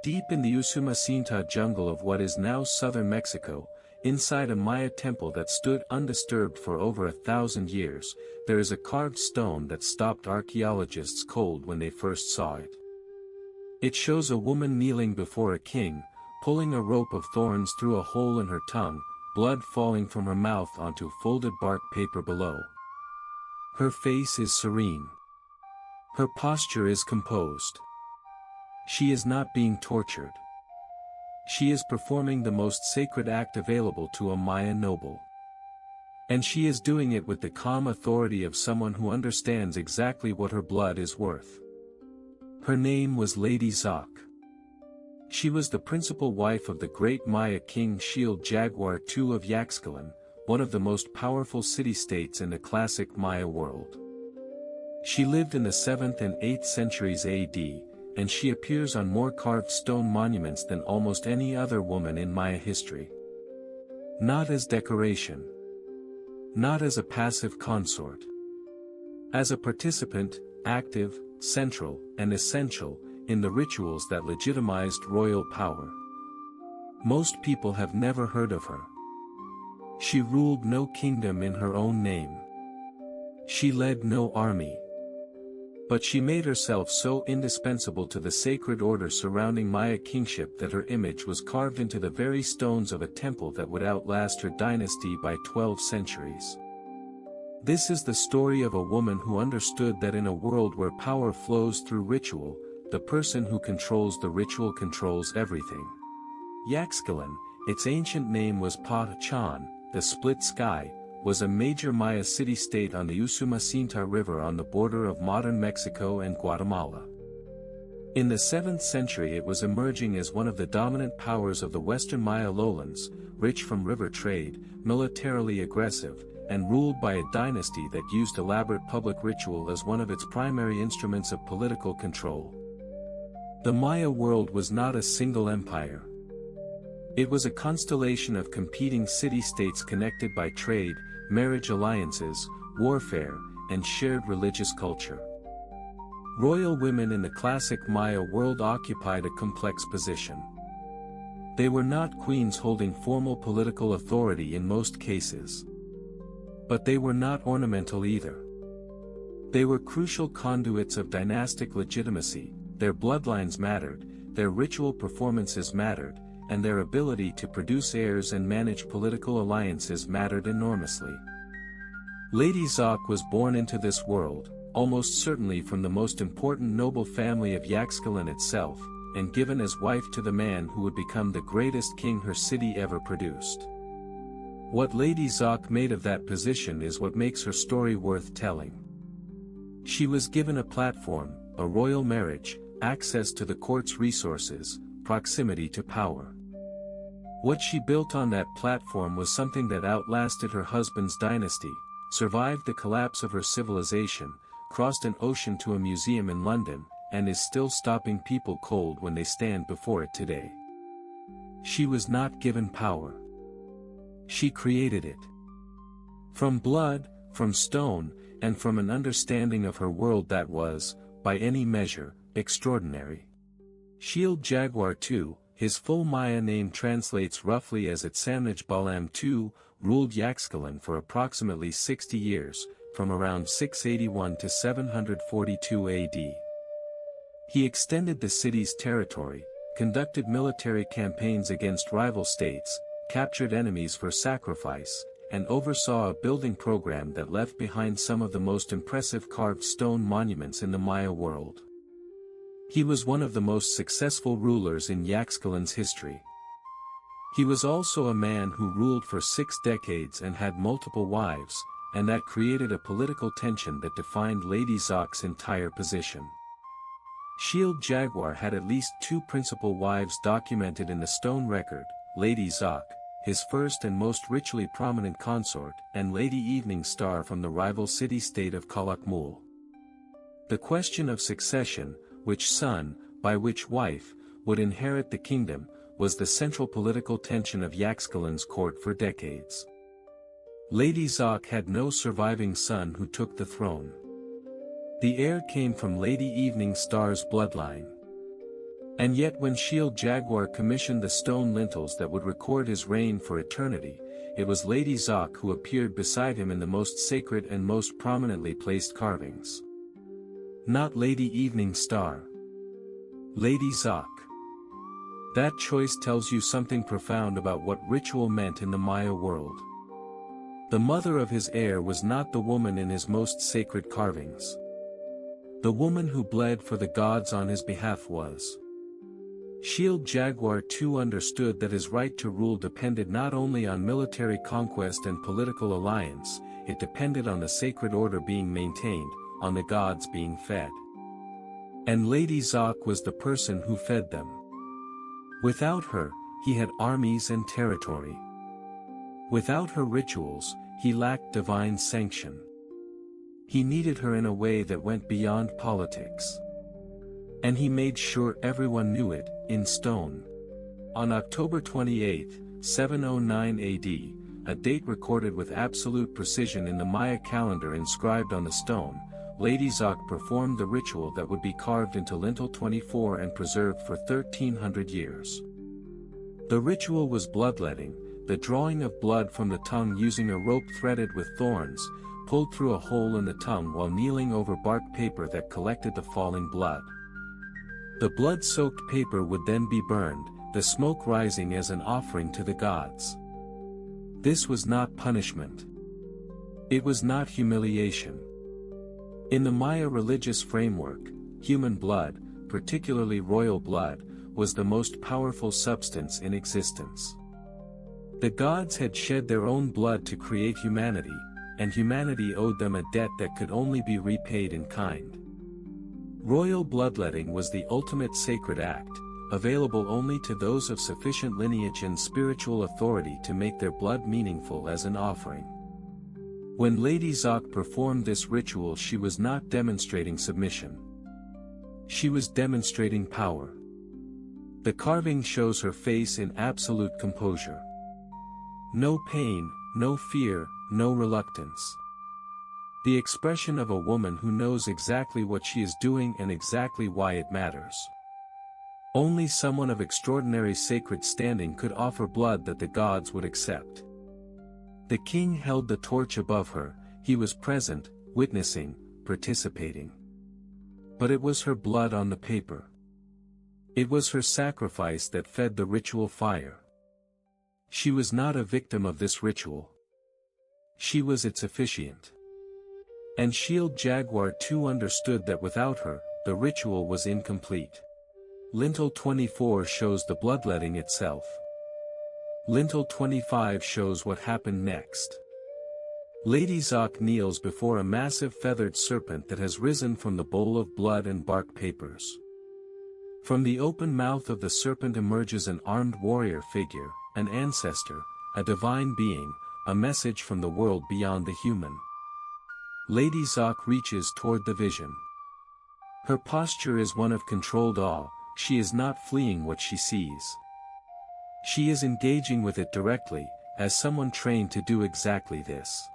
Deep in the Usumacinta jungle of what is now southern Mexico, inside a Maya temple that stood undisturbed for over 1,000 years, there is a carved stone that stopped archaeologists cold when they first saw it. It shows a woman kneeling before a king, pulling a rope of thorns through a hole in her tongue, blood falling from her mouth onto folded bark paper below. Her face is serene. Her posture is composed. She is not being tortured. She is performing the most sacred act available to a Maya noble. And she is doing it with the calm authority of someone who understands exactly what her blood is worth. Her name was Lady Xoc. She was the principal wife of the great Maya king Jaguar II of Yaxchilan, one of the most powerful city-states in the classic Maya world. She lived in the 7th and 8th centuries AD, and she appears on more carved stone monuments than almost any other woman in Maya history. Not as decoration. Not as a passive consort. As a participant, active, central, and essential, in the rituals that legitimized royal power. Most people have never heard of her. She ruled no kingdom in her own name. She led no army. But she made herself so indispensable to the sacred order surrounding Maya kingship that her image was carved into the very stones of a temple that would outlast her dynasty by 12 centuries. This is the story of a woman who understood that in a world where power flows through ritual, the person who controls the ritual controls everything. Yaxchilan, its ancient name was Pa-Chan, the split sky, was a major Maya city-state on the Usumacinta River on the border of modern Mexico and Guatemala. In the 7th century it was emerging as one of the dominant powers of the western Maya lowlands, rich from river trade, militarily aggressive, and ruled by a dynasty that used elaborate public ritual as one of its primary instruments of political control. The Maya world was not a single empire. It was a constellation of competing city-states connected by trade, marriage alliances, warfare, and shared religious culture. Royal women in the classic Maya world occupied a complex position. They were not queens holding formal political authority in most cases. But they were not ornamental either. They were crucial conduits of dynastic legitimacy, their bloodlines mattered, their ritual performances mattered, and their ability to produce heirs and manage political alliances mattered enormously. Lady Xoc was born into this world, almost certainly from the most important noble family of Yaxchilan itself, and given as wife to the man who would become the greatest king her city ever produced. What Lady Xoc made of that position is what makes her story worth telling. She was given a platform, a royal marriage, access to the court's resources, proximity to power. What she built on that platform was something that outlasted her husband's dynasty, survived the collapse of her civilization, crossed an ocean to a museum in London, and is still stopping people cold when they stand before it today. She was not given power. She created it. From blood, from stone, and from an understanding of her world that was, by any measure, extraordinary. Jaguar II, his full Maya name translates roughly as Jaguar II, ruled Yaxchilan for approximately 60 years, from around 681 to 742 AD. He extended the city's territory, conducted military campaigns against rival states, captured enemies for sacrifice, and oversaw a building program that left behind some of the most impressive carved stone monuments in the Maya world. He was one of the most successful rulers in Yaxchilan's history. He was also a man who ruled for 6 decades and had multiple wives, and that created a political tension that defined Lady Xoc's entire position. Jaguar had at least 2 principal wives documented in the stone record, Lady Xoc, his first and most ritually prominent consort, and Lady Evening Star from the rival city-state of Calakmul. The question of succession, which son, by which wife, would inherit the kingdom, was the central political tension of Yaxchilan's court for decades. Lady Xoc had no surviving son who took the throne. The heir came from Lady Evening Star's bloodline. And yet when Shield Jaguar commissioned the stone lintels that would record his reign for eternity, it was Lady Xoc who appeared beside him in the most sacred and most prominently placed carvings. Not Lady Evening Star. Lady Xoc. That choice tells you something profound about what ritual meant in the Maya world. The mother of his heir was not the woman in his most sacred carvings. The woman who bled for the gods on his behalf was. Shield Jaguar II understood that his right to rule depended not only on military conquest and political alliance, it depended on the sacred order being maintained, on the gods being fed. And Lady Xoc was the person who fed them. Without her, he had armies and territory. Without her rituals, he lacked divine sanction. He needed her in a way that went beyond politics. And he made sure everyone knew it, in stone. On October 28, 709 AD, a date recorded with absolute precision in the Maya calendar inscribed on the stone, Lady Xoc performed the ritual that would be carved into lintel 24 and preserved for 1300 years. The ritual was bloodletting, the drawing of blood from the tongue using a rope threaded with thorns, pulled through a hole in the tongue while kneeling over bark paper that collected the falling blood. The blood-soaked paper would then be burned, the smoke rising as an offering to the gods. This was not punishment. It was not humiliation. In the Maya religious framework, human blood, particularly royal blood, was the most powerful substance in existence. The gods had shed their own blood to create humanity, and humanity owed them a debt that could only be repaid in kind. Royal bloodletting was the ultimate sacred act, available only to those of sufficient lineage and spiritual authority to make their blood meaningful as an offering. When Lady Xoc performed this ritual, she was not demonstrating submission. She was demonstrating power. The carving shows her face in absolute composure. No pain, no fear, no reluctance. The expression of a woman who knows exactly what she is doing and exactly why it matters. Only someone of extraordinary sacred standing could offer blood that the gods would accept. The king held the torch above her, he was present, witnessing, participating. But it was her blood on the paper. It was her sacrifice that fed the ritual fire. She was not a victim of this ritual. She was its officiant. And Shield Jaguar II understood that without her, the ritual was incomplete. Lintel 24 shows the bloodletting itself. Lintel 25 shows what happened next. Lady Xoc kneels before a massive feathered serpent that has risen from the bowl of blood and bark papers. From the open mouth of the serpent emerges an armed warrior figure, an ancestor, a divine being, a message from the world beyond the human. Lady Xoc reaches toward the vision. Her posture is one of controlled awe, she is not fleeing what she sees. She is engaging with it directly, as someone trained to do exactly this.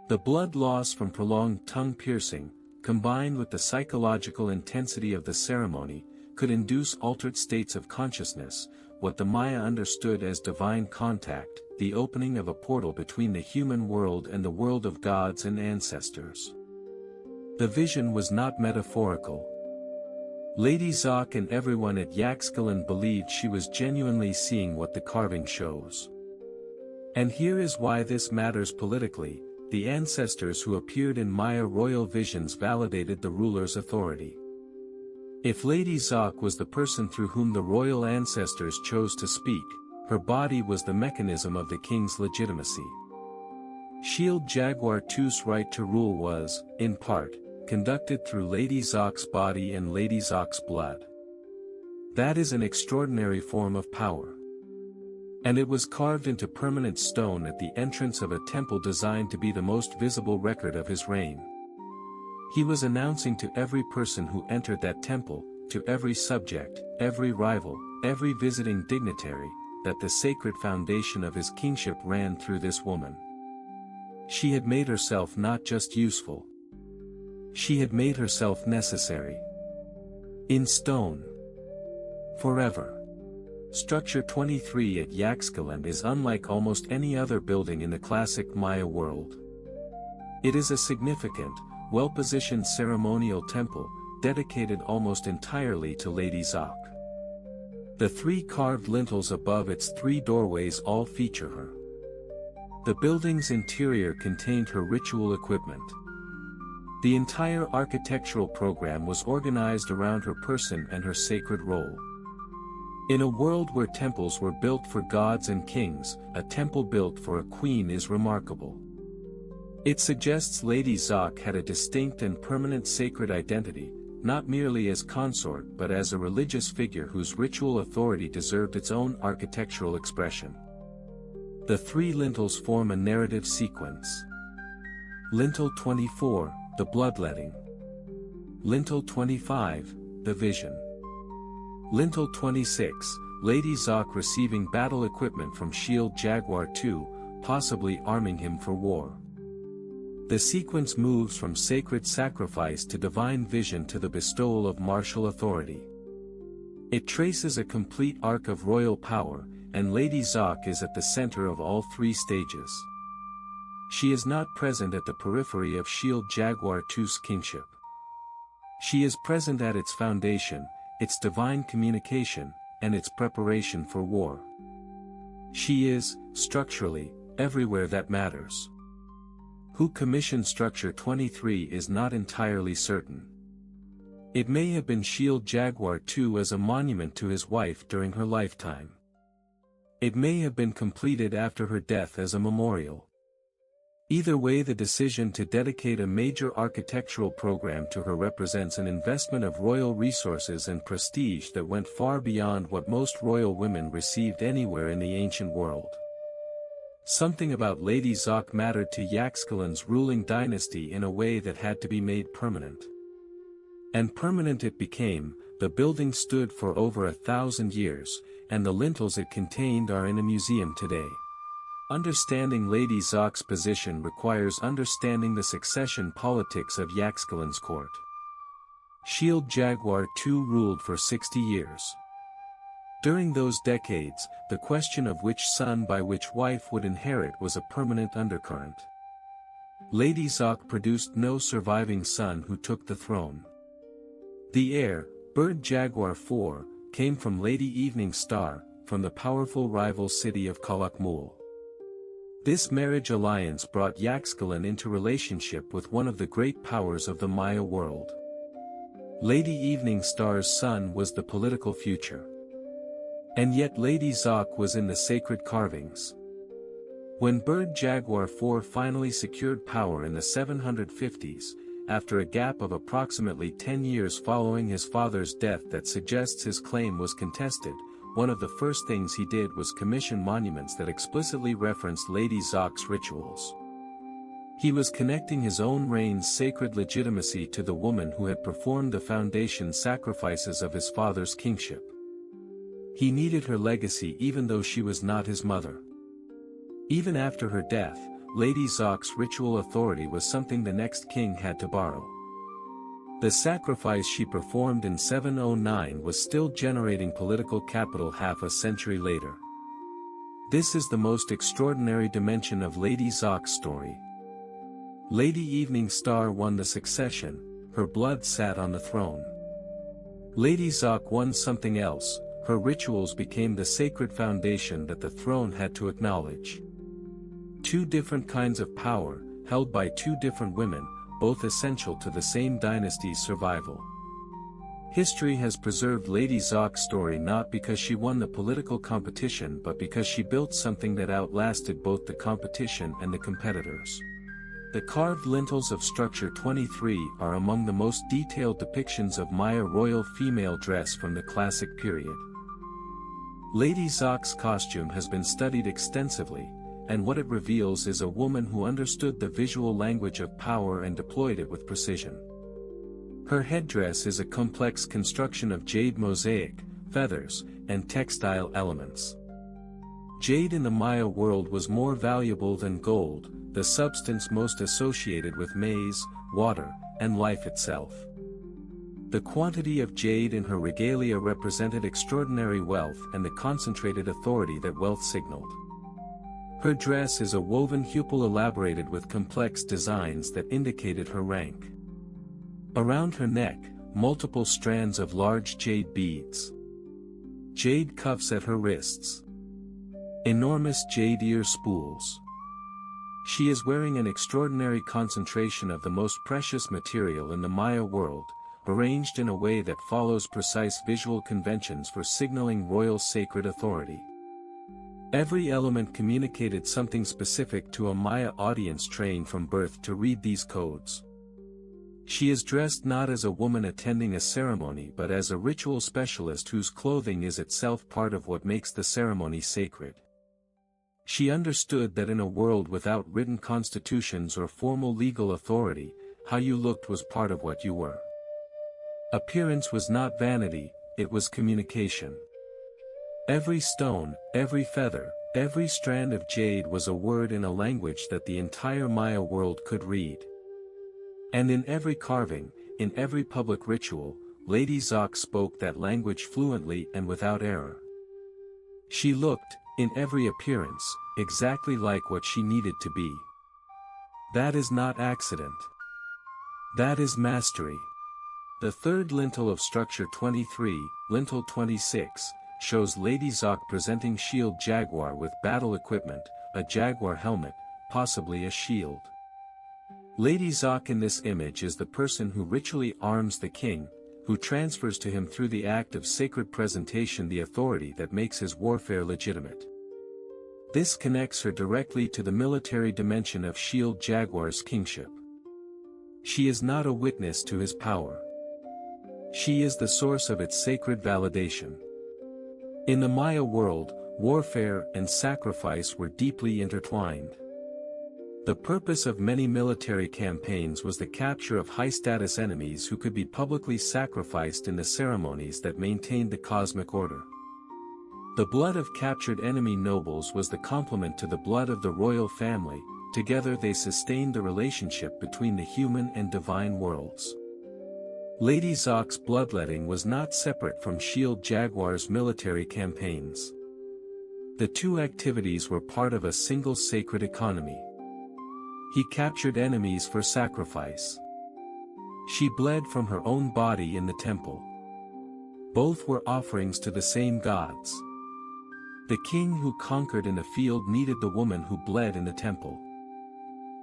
The blood loss from prolonged tongue piercing, combined with the psychological intensity of the ceremony, could induce altered states of consciousness, what the Maya understood as divine contact, the opening of a portal between the human world and the world of gods and ancestors. The vision was not metaphorical. Lady Xoc and everyone at Yaxchilan believed she was genuinely seeing what the carving shows. And here is why this matters politically: the ancestors who appeared in Maya royal visions validated the ruler's authority. If Lady Xoc was the person through whom the royal ancestors chose to speak, her body was the mechanism of the king's legitimacy. Shield Jaguar II's right to rule was, in part, conducted through Lady Xoc's body and Lady Xoc's blood. That is an extraordinary form of power. And it was carved into permanent stone at the entrance of a temple designed to be the most visible record of his reign. He was announcing to every person who entered that temple, to every subject, every rival, every visiting dignitary, that the sacred foundation of his kingship ran through this woman. She had made herself not just useful. She had made herself necessary. In stone. Forever. Structure 23 at Yaxchilan is unlike almost any other building in the classic Maya world. It is a significant, well-positioned ceremonial temple, dedicated almost entirely to Lady Xoc. The 3 carved lintels above its 3 doorways all feature her. The building's interior contained her ritual equipment. The entire architectural program was organized around her person and her sacred role. In a world where temples were built for gods and kings, a temple built for a queen is remarkable. It suggests Lady Xoc had a distinct and permanent sacred identity, not merely as consort but as a religious figure whose ritual authority deserved its own architectural expression. The 3 lintels form a narrative sequence. Lintel 24, the bloodletting. Lintel 25, the vision. Lintel 26, Lady Xoc receiving battle equipment from Shield Jaguar II, possibly arming him for war. The sequence moves from sacred sacrifice to divine vision to the bestowal of martial authority. It traces a complete arc of royal power, and Lady Xoc is at the center of all 3 stages. She is not present at the periphery of Shield Jaguar II's kingship. She is present at its foundation, its divine communication, and its preparation for war. She is, structurally, everywhere that matters. Who commissioned Structure 23 is not entirely certain. It may have been Shield Jaguar II as a monument to his wife during her lifetime. It may have been completed after her death as a memorial. Either way, the decision to dedicate a major architectural program to her represents an investment of royal resources and prestige that went far beyond what most royal women received anywhere in the ancient world. Something about Lady Xoc mattered to Yaxchilan's ruling dynasty in a way that had to be made permanent. And permanent it became. The building stood for over 1,000 years, and the lintels it contained are in a museum today. Understanding Lady Xoc's position requires understanding the succession politics of Yaxchilan's court. Shield Jaguar II ruled for 60 years. During those decades, the question of which son by which wife would inherit was a permanent undercurrent. Lady Xoc produced no surviving son who took the throne. The heir, Bird Jaguar IV, came from Lady Evening Star, from the powerful rival city of Kalakmul. This marriage alliance brought Yaxchilan into relationship with one of the great powers of the Maya world. Lady Evening Star's son was the political future. And yet Lady Xoc was in the sacred carvings. When Bird Jaguar IV finally secured power in the 750s, after a gap of approximately 10 years following his father's death that suggests his claim was contested, one of the first things he did was commission monuments that explicitly referenced Lady Xoc's rituals. He was connecting his own reign's sacred legitimacy to the woman who had performed the foundation sacrifices of his father's kingship. He needed her legacy even though she was not his mother. Even after her death, Lady Xoc's ritual authority was something the next king had to borrow. The sacrifice she performed in 709 was still generating political capital half a century later. This is the most extraordinary dimension of Lady Xoc's story. Lady Evening Star won the succession, her blood sat on the throne. Lady Xoc won something else, her rituals became the sacred foundation that the throne had to acknowledge. 2 different kinds of power, held by 2 different women, both essential to the same dynasty's survival. History has preserved Lady Xoc's story not because she won the political competition but because she built something that outlasted both the competition and the competitors. The carved lintels of Structure 23 are among the most detailed depictions of Maya royal female dress from the classic period. Lady Xoc's costume has been studied extensively, and what it reveals is a woman who understood the visual language of power and deployed it with precision. Her headdress is a complex construction of jade mosaic, feathers, and textile elements. Jade in the Maya world was more valuable than gold, the substance most associated with maize, water, and life itself. The quantity of jade in her regalia represented extraordinary wealth and the concentrated authority that wealth signaled. Her dress is a woven hupil elaborated with complex designs that indicated her rank. Around her neck, multiple strands of large jade beads. Jade cuffs at her wrists. Enormous jade ear spools. She is wearing an extraordinary concentration of the most precious material in the Maya world, arranged in a way that follows precise visual conventions for signaling royal sacred authority. Every element communicated something specific to a Maya audience trained from birth to read these codes. She is dressed not as a woman attending a ceremony but as a ritual specialist whose clothing is itself part of what makes the ceremony sacred. She understood that in a world without written constitutions or formal legal authority, how you looked was part of what you were. Appearance was not vanity, it was communication. Every stone, every feather, every strand of jade was a word in a language that the entire Maya world could read. And in every carving, in every public ritual, Lady Xoc spoke that language fluently and without error. She looked, in every appearance, exactly like what she needed to be. That is not accident. That is mastery. The third lintel of structure 23, lintel 26, shows Lady Xoc presenting shield Jaguar with battle equipment, a Jaguar helmet, possibly a shield. Lady Xoc in this image is the person who ritually arms the king, who transfers to him through the act of sacred presentation the authority that makes his warfare legitimate. This connects her directly to the military dimension of shield Jaguar's kingship. She is not a witness to his power. She is the source of its sacred validation. In the Maya world, warfare and sacrifice were deeply intertwined. The purpose of many military campaigns was the capture of high-status enemies who could be publicly sacrificed in the ceremonies that maintained the cosmic order. The blood of captured enemy nobles was the complement to the blood of the royal family, together they sustained the relationship between the human and divine worlds. Lady Xoc's bloodletting was not separate from Shield Jaguar's military campaigns. The two activities were part of a single sacred economy. He captured enemies for sacrifice. She bled from her own body in the temple. Both were offerings to the same gods. The king who conquered in the field needed the woman who bled in the temple.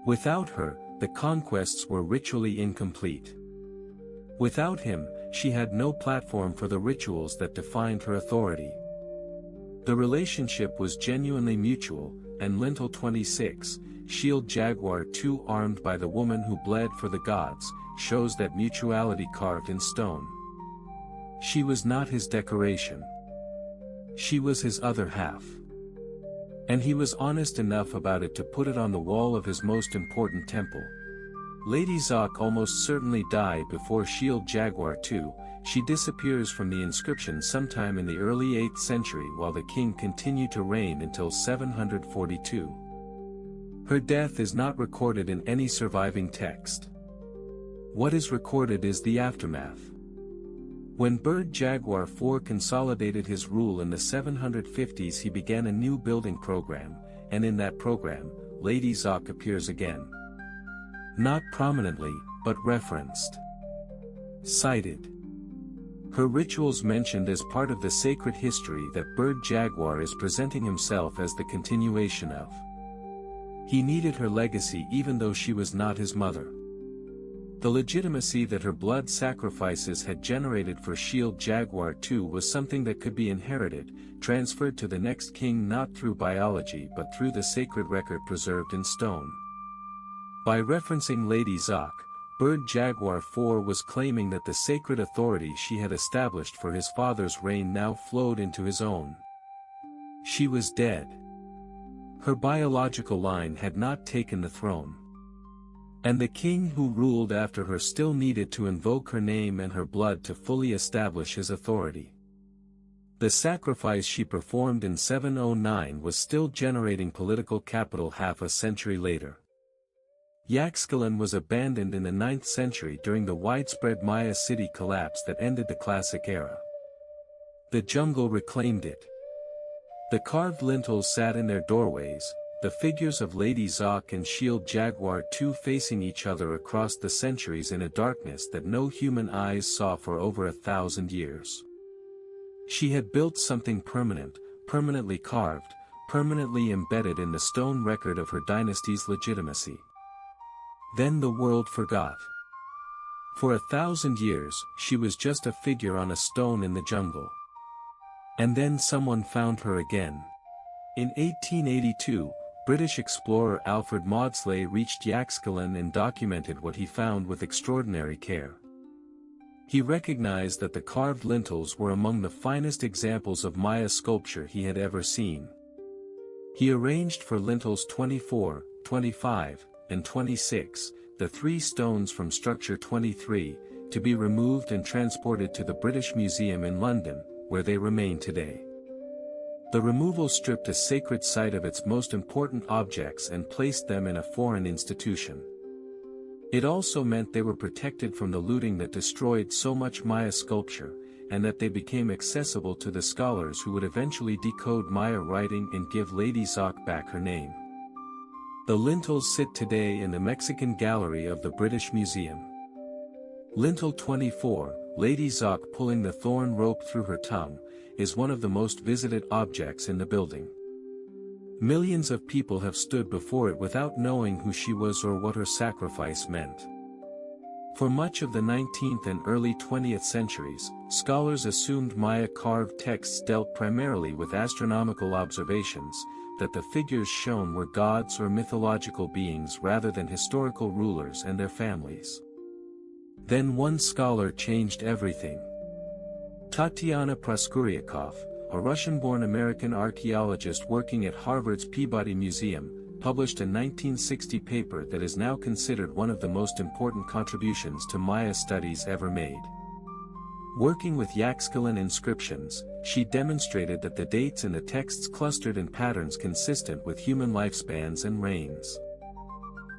Without her, the conquests were ritually incomplete. Without him, she had no platform for the rituals that defined her authority. The relationship was genuinely mutual, and lintel 26, Shield Jaguar II armed by the woman who bled for the gods, shows that mutuality carved in stone. She was not his decoration. She was his other half. And he was honest enough about it to put it on the wall of his most important temple. Lady Xoc almost certainly died before Shield Jaguar II. She disappears from the inscription sometime in the early 8th century while the king continued to reign until 742. Her death is not recorded in any surviving text. What is recorded is the aftermath. When Bled Jaguar IV consolidated his rule in the 750s, he began a new building program, and in that program, Lady Xoc appears again. Not prominently, but referenced. Cited. Her rituals mentioned as part of the sacred history that Bled Jaguar is presenting himself as the continuation of. He needed her legacy even though she was not his mother. The legitimacy that her blood sacrifices had generated for Shield Jaguar II was something that could be inherited, transferred to the next king not through biology but through the sacred record preserved in stone. By referencing Lady Xoc, Bled Jaguar IV was claiming that the sacred authority she had established for his father's reign now flowed into his own. She was dead. Her biological line had not taken the throne. And the king who ruled after her still needed to invoke her name and her blood to fully establish his authority. The sacrifice she performed in 709 was still generating political capital half a century later. Yaxchilan was abandoned in the 9th century during the widespread Maya city collapse that ended the Classic era. The jungle reclaimed it. The carved lintels sat in their doorways, the figures of Lady Xoc and Shield Jaguar II facing each other across the centuries in a darkness that no human eyes saw for over 1,000 years. She had built something permanent, permanently carved, permanently embedded in the stone record of her dynasty's legitimacy. Then the world forgot. For 1,000 years, she was just a figure on a stone in the jungle. And then someone found her again. In 1882, British explorer Alfred Maudslay reached Yaxchilan and documented what he found with extraordinary care. He recognized that the carved lintels were among the finest examples of Maya sculpture he had ever seen. He arranged for lintels 24, 25, and 26, the 3 stones from structure 23, to be removed and transported to the British Museum in London, where they remain today. The removal stripped a sacred site of its most important objects and placed them in a foreign institution. It also meant they were protected from the looting that destroyed so much Maya sculpture, and that they became accessible to the scholars who would eventually decode Maya writing and give Lady Xoc back her name. The lintels sit today in the Mexican Gallery of the British Museum. Lintel 24, Lady Xoc pulling the thorn rope through her tongue, is one of the most visited objects in the building. Millions of people have stood before it without knowing who she was or what her sacrifice meant. For much of the 19th and early 20th centuries, scholars assumed Maya carved texts dealt primarily with astronomical observations, that the figures shown were gods or mythological beings rather than historical rulers and their families. Then one scholar changed everything. Tatyana Proskouriakoff, a Russian-born American archaeologist working at Harvard's Peabody Museum, published a 1960 paper that is now considered one of the most important contributions to Maya studies ever made. Working with Yaxchilan inscriptions, she demonstrated that the dates in the texts clustered in patterns consistent with human lifespans and reigns.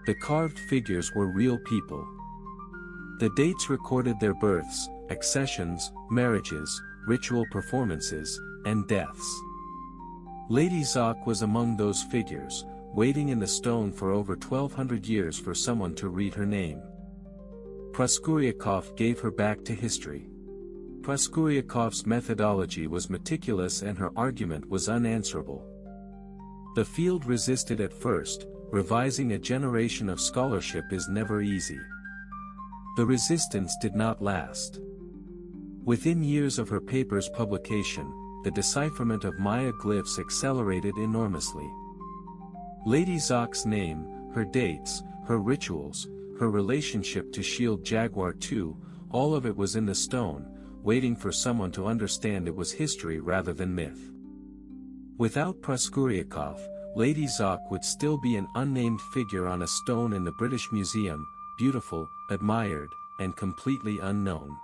The carved figures were real people. The dates recorded their births, accessions, marriages, ritual performances, and deaths. Lady Xoc was among those figures, waiting in the stone for over 1,200 years for someone to read her name. Proskouriakoff gave her back to history. Proskouriakoff's methodology was meticulous and her argument was unanswerable. The field resisted at first. Revising a generation of scholarship is never easy. The resistance did not last. Within years of her paper's publication, the decipherment of Maya glyphs accelerated enormously. Lady Xoc's name, her dates, her rituals, her relationship to Shield Jaguar II, all of it was in the stone, waiting for someone to understand it was history rather than myth. Without Proskouriakoff, Lady Xoc would still be an unnamed figure on a stone in the British Museum, beautiful, admired, and completely unknown.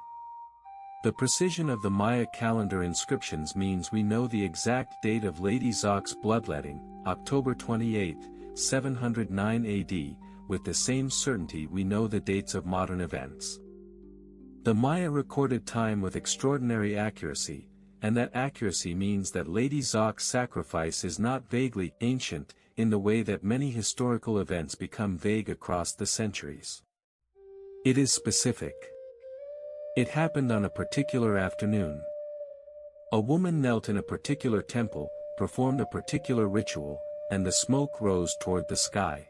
The precision of the Maya calendar inscriptions means we know the exact date of Lady Xoc's bloodletting, October 28, 709 AD, with the same certainty we know the dates of modern events. The Maya recorded time with extraordinary accuracy, and that accuracy means that Lady Xoc's sacrifice is not vaguely ancient in the way that many historical events become vague across the centuries. It is specific. It happened on a particular afternoon. A woman knelt in a particular temple, performed a particular ritual, and the smoke rose toward the sky.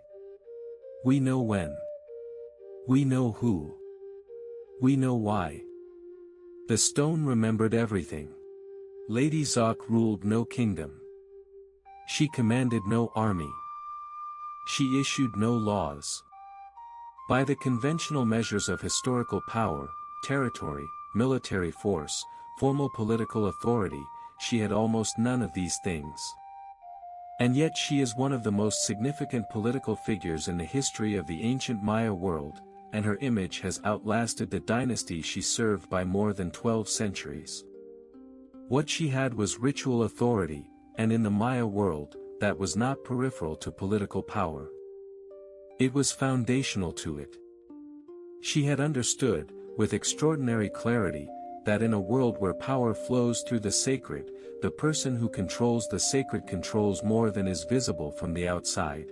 We know when. We know who. We know why. The stone remembered everything. Lady Xoc ruled no kingdom. She commanded no army. She issued no laws. By the conventional measures of historical power, territory, military force, formal political authority, she had almost none of these things. And yet she is one of the most significant political figures in the history of the ancient Maya world, and her image has outlasted the dynasty she served by more than 12 centuries. What she had was ritual authority, and in the Maya world, that was not peripheral to political power. It was foundational to it. She had understood, with extraordinary clarity, that in a world where power flows through the sacred, the person who controls the sacred controls more than is visible from the outside.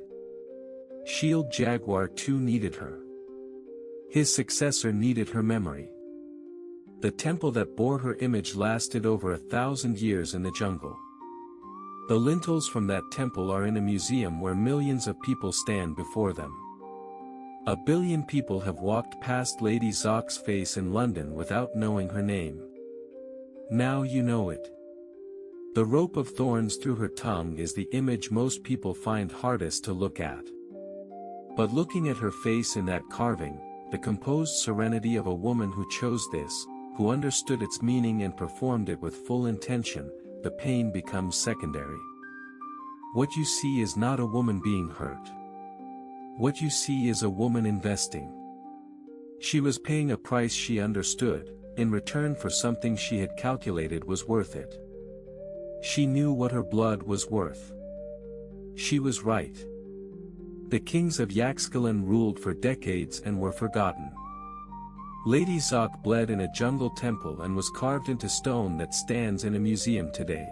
Shield Jaguar II needed her. His successor needed her memory. The temple that bore her image lasted over 1,000 years in the jungle. The lintels from that temple are in a museum where millions of people stand before them. 1 billion people have walked past Lady Xoc's face in London without knowing her name. Now you know it. The rope of thorns through her tongue is the image most people find hardest to look at. But looking at her face in that carving, the composed serenity of a woman who chose this, who understood its meaning and performed it with full intention, the pain becomes secondary. What you see is not a woman being hurt. What you see is a woman investing. She was paying a price she understood, in return for something she had calculated was worth it. She knew what her blood was worth. She was right. The kings of Yaxchilan ruled for decades and were forgotten. Lady Xoc bled in a jungle temple and was carved into stone that stands in a museum today.